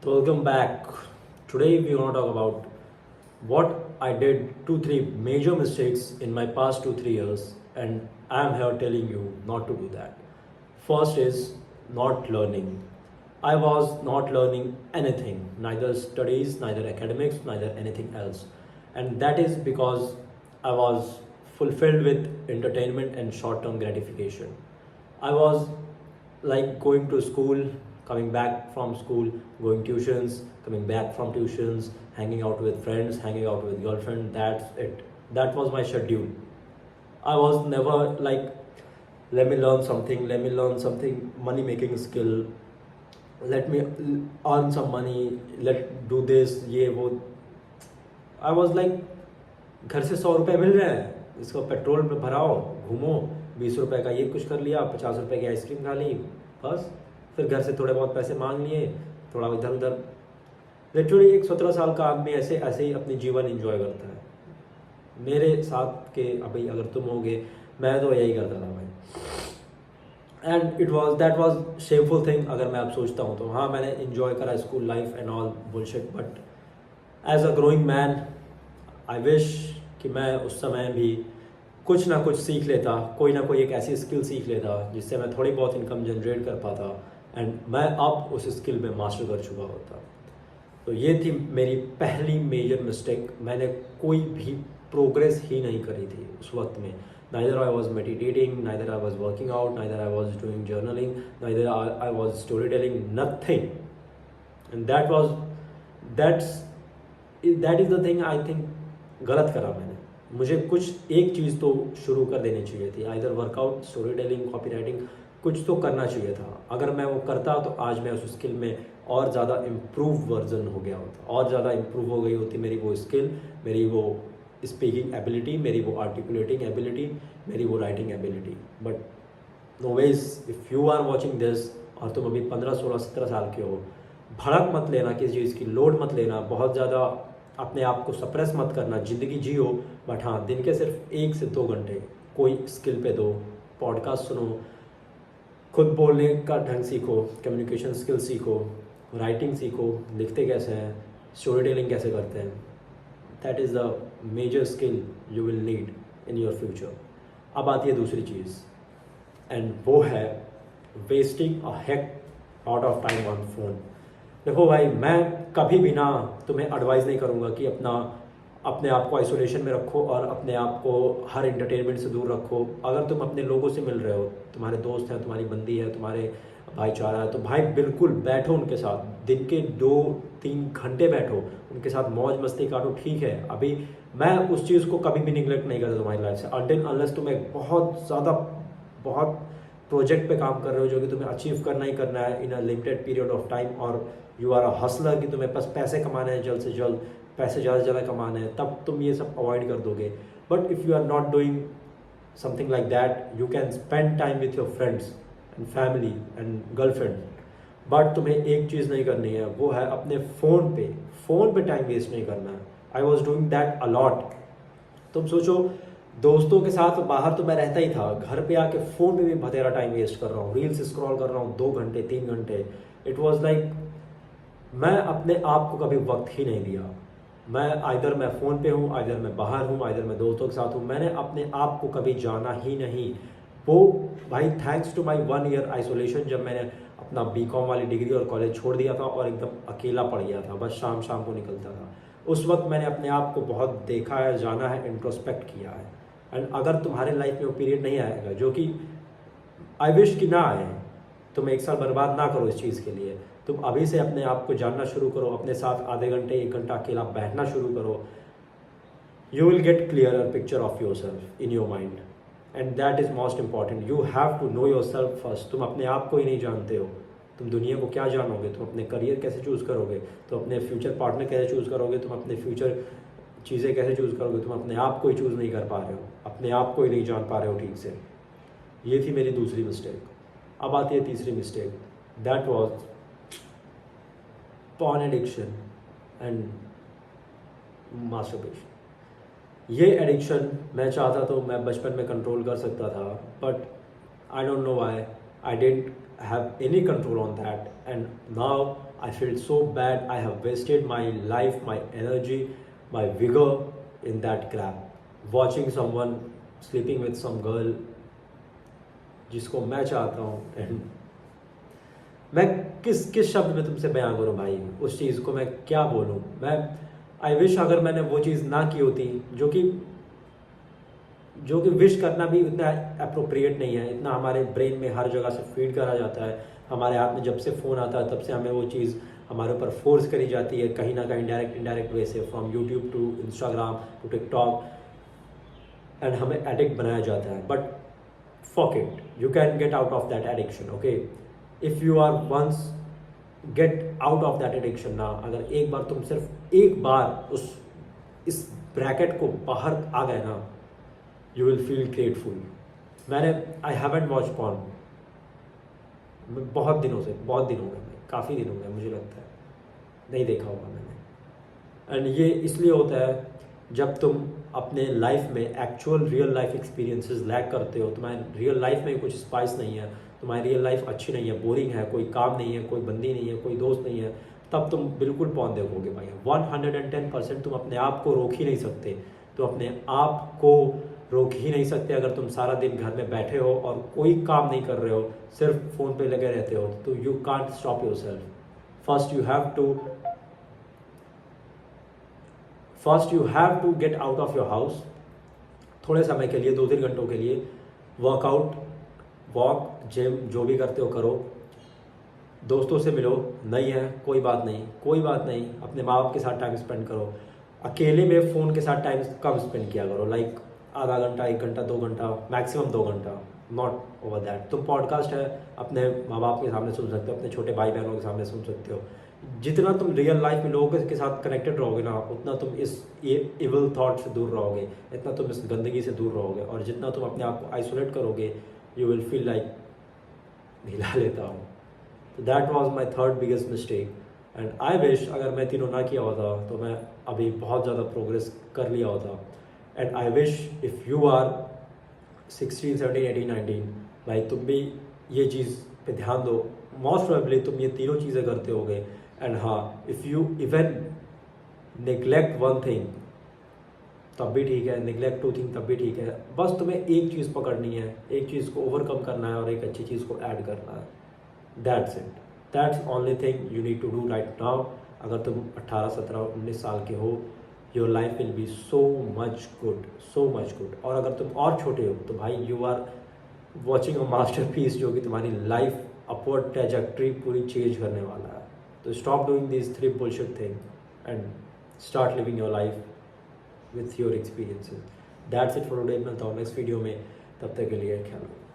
So welcome back. Today we want to talk about what I did 2 3 major mistakes in my past 2 3 years, and I am here telling you not to do that. First is not learning. I was not learning anything, neither studies, neither academics, neither anything else. And that is because I was fulfilled with entertainment and short term gratification. I was like going to school, coming back from school, going tuitions, coming back from tuitions, hanging out with friends, hanging out with girlfriend. That's it. That was my schedule. I was never like, let me learn something, money making skill, let me earn some money, let do this, ये वो. I was like, घर से 100 रुपये मिल रहे हैं, इसको petrol में भराओ, घूमो, 20 रुपये का ये कुछ कर लिया, 50 रुपये की आइसक्रीम खा ली, बस. फिर घर से थोड़े बहुत पैसे मांग लिए, थोड़ा इधर उधर. लिटरली एक 17 साल का आदमी ऐसे ऐसे ही अपनी जीवन इंजॉय करता है. मेरे साथ के अभी अगर तुम होगे, मैं तो यही करता था भाई. And it was that was shameful thing. अगर मैं अब सोचता हूँ तो हाँ, मैंने इन्जॉय करा school life and all bullshit, but as a growing man I wish कि मैं उस समय भी कुछ ना कुछ सीख लेता, कोई ना कोई एक ऐसी स्किल सीख लेता जिससे मैं थोड़ी बहुत इनकम जनरेट कर पाता, एंड मैं अब उस स्किल में मास्टर कर चुका होता. तो ये थी मेरी पहली मेजर मिस्टेक. मैंने कोई भी प्रोग्रेस ही नहीं करी थी उस वक्त में. Neither I was meditating, neither I was working out, neither I was doing journaling, neither I was story telling, nothing. And that is the thing I think गलत करा मैंने. मुझे कुछ एक चीज़ तो शुरू कर देनी चाहिए थी, either workout, story telling, copy writing, कुछ तो करना चाहिए था. अगर मैं वो करता तो आज मैं उस स्किल में और ज़्यादा इम्प्रूव वर्जन हो गया होता, और ज़्यादा इम्प्रूव हो गई होती मेरी वो स्किल, मेरी वो स्पीकिंग एबिलिटी, मेरी वो आर्टिकुलेटिंग एबिलिटी, मेरी वो writing ability. But no ways, if you are watching this और तुम अभी 15 16 17 साल के हो, भड़क मत लेना किसी चीज़ की, लोड मत लेना, बहुत ज़्यादा अपने आप को सप्रेस मत करना. ज़िंदगी जियो, बट हाँ, दिन के सिर्फ 1 से 2 घंटे कोई स्किल पे दो. पॉडकास्ट सुनो, खुद बोलने का ढंग सीखो, कम्युनिकेशन स्किल सीखो, राइटिंग सीखो, लिखते कैसे हैं, स्टोरी टेलिंग कैसे करते हैं. That is the major skill you will need in your future. अब आती है दूसरी चीज़, एंड वो है wasting a heck lot of time on phone. देखो भाई, मैं कभी भी ना तुम्हें एडवाइस नहीं करूँगा कि अपने आप को आइसोलेशन में रखो और अपने आप को हर एंटरटेनमेंट से दूर रखो. अगर तुम अपने लोगों से मिल रहे हो, तुम्हारे दोस्त हैं, तुम्हारी बंदी है, तुम्हारे भाईचारा है, तो भाई बिल्कुल बैठो उनके साथ, दिन के 2 3 घंटे बैठो उनके साथ, मौज मस्ती काटो. ठीक है, अभी मैं उस चीज़ को कभी भी निगलेक्ट नहीं करता तुम्हारी लाइफ से, अनटिल अनलेस तुम एक बहुत प्रोजेक्ट पे काम कर रहे हो जो कि तुम्हें अचीव करना ही करना है in a limited period of time, और यू आर अ हसलर कि तुम्हें बस पैसे कमाने हैं, जल्द से जल्द पैसे ज़्यादा से ज़्यादा कमाने हैं, तब तुम ये सब अवॉइड कर दोगे. But if you are not doing something like that, you can spend time with your friends and family and girlfriend. But तुम्हें एक चीज़ नहीं करनी है, वो है अपने फ़ोन पे टाइम वेस्ट नहीं करना है. I was doing that allot. तुम सोचो, दोस्तों के साथ बाहर तो मैं रहता ही था, घर पे आके फ़ोन पे भी बतेरा टाइम वेस्ट कर रहा हूँ, रील्स स्क्रॉल कर रहा हूँ 2 घंटे 3 घंटे. इट वॉज लाइक मैं अपने आप को कभी वक्त ही नहीं दिया. मैं फ़ोन पे हूँ, आइदर मैं बाहर हूँ, आइदर मैं दोस्तों के साथ हूँ. मैंने अपने आप को कभी जाना ही नहीं. वो भाई thanks to my 1 year isolation, जब मैंने अपना बीकॉम वाली डिग्री और कॉलेज छोड़ दिया था और एकदम अकेला पड़ गया था, बस शाम शाम को निकलता था, उस वक्त मैंने अपने आप को बहुत देखा है, जाना है, इंट्रोस्पेक्ट किया है. एंड अगर तुम्हारे लाइफ में वो पीरियड नहीं आएगा, जो कि आई विश कि ना आए, तुम 1 साल बर्बाद ना करो इस चीज़ के लिए. तुम अभी से अपने आप को जानना शुरू करो, अपने साथ आधे घंटे 1 घंटा अकेला बैठना शुरू करो. You will get clearer picture of yourself in your mind, and that is most important. You have to know yourself first. तुम अपने आप को ही नहीं जानते हो, तुम दुनिया को क्या जानोगे, तुम अपने करियर कैसे चूज़ करोगे, तुम अपने फ्यूचर पार्टनर कैसे चूज़ करोगे, तुम अपने फ्यूचर चीज़ें कैसे चूज़ करोगे. तुम अपने आप को ही चूज़ नहीं कर पा रहे हो, अपने आप को ही नहीं जान पा रहे हो ठीक से. ये थी मेरी दूसरी मिस्टेक. अब आती है तीसरी mistake, that was porn addiction and masturbation. ये एडिक्शन मैं चाहता तो मैं बचपन में कंट्रोल कर सकता था, but I don't know why I didn't have any control on that, and now I felt so bad. I have wasted my life, my energy, my vigor in that crap. Watching someone sleeping with some girl जिसको मैं चाहता हूँ, and मैं किस किस शब्द में तुमसे बयां करूँ भाई, उस चीज़ को मैं क्या बोलूँ। मैं आई विश अगर मैंने वो चीज़ ना की होती, जो कि विश करना भी इतना अप्रोप्रिएट नहीं है, इतना हमारे ब्रेन में हर जगह से फीड करा जाता है। हमारे हाथ में जब से फ़ोन आता है तब से हमें वो चीज़ हमारे ऊपर फोर्स करी जाती है, कहीं ना कहीं डायरेक्ट इनडायरेक्ट वे से, from YouTube to Instagram to TikTok, and हमें एडिक्ट बनाया जाता है। But fuck it, you can get out of that addiction, okay? If you are once get out of that addiction ना, अगर एक बार तुम सिर्फ एक बार इस ब्रैकेट को बाहर आ गए ना, you will feel grateful. मैंने I haven't watched porn बहुत दिनों हो गए, काफ़ी दिन हो गए, मुझे लगता है नहीं देखा होगा मैंने। एंड ये इसलिए होता है जब तुम अपने लाइफ में actual real life experiences lack करते हो, तुम्हारी रियल लाइफ में कुछ स्पाइस नहीं है, तुम्हारी रियल लाइफ अच्छी नहीं है, बोरिंग है, कोई काम नहीं है, कोई बंदी नहीं है, कोई दोस्त नहीं है, तब तुम बिल्कुल पॉन देखोगे भाई। 110% तुम अपने आप को रोक ही नहीं सकते, तो अपने आप को रोक ही नहीं सकते अगर तुम सारा दिन घर में बैठे हो और कोई काम नहीं कर रहे हो, सिर्फ फ़ोन पे लगे रहते हो, तो you can't stop yourself. First you have to get out of your house थोड़े समय के लिए, 2-3 घंटों के लिए, वर्कआउट, वॉक, जिम, जो भी करते हो करो, दोस्तों से मिलो, नहीं है कोई बात नहीं, अपने माँ बाप के साथ टाइम स्पेंड करो, अकेले में फ़ोन के साथ टाइम कम स्पेंड किया करो, लाइक आधा घंटा, 1 घंटा, 2 घंटा, मैक्सिमम 2 घंटा, नॉट ओवर दैट। तुम पॉडकास्ट है अपने माँ बाप के सामने सुन सकते हो, अपने छोटे भाई बहनों के सामने सुन सकते हो। जितना तुम रियल लाइफ में लोगों के साथ कनेक्टेड रहोगे ना, उतना तुम इस इविल थॉट से दूर रहोगे, इतना तुम इस गंदगी से दूर रहोगे, और जितना तुम अपने आप को आइसोलेट करोगे, यू विल फील लाइक हिला लेता हूँ। तो that was my third biggest mistake, and I wish अगर मैं तीनों ना किया होता तो मैं अभी बहुत ज़्यादा प्रोग्रेस कर लिया होता। And I wish if you are 16, 17, 18, 19 भाई, तुम भी ये चीज़ पे ध्यान दो। मोस्ट प्रोबेबली तुम ये तीनों चीज़ें करते होगे, एंड हाँ, if you even neglect one thing तब भी ठीक है, नेग्लेक्ट 2 थिंग तब भी ठीक है, बस तुम्हें एक चीज़ पकड़नी है, एक चीज़ को ओवरकम करना है और एक अच्छी चीज़ को ऐड करना है। That's it, that's only thing you need to do right now. अगर तुम 18, 17, 19 साल के हो, your life will be so much good. और अगर तुम और छोटे हो तो भाई you are watching a masterpiece, जो कि तुम्हारी लाइफ अपवर्ड ट्रैजेक्टरी पूरी चेंज करने वाला है। तो stop doing this 3 bullshit thing and start living your life with your experiences. That's it for today. मिलता हूँ नेक्स्ट वीडियो में, तब तक के लिए ख्याल रखो।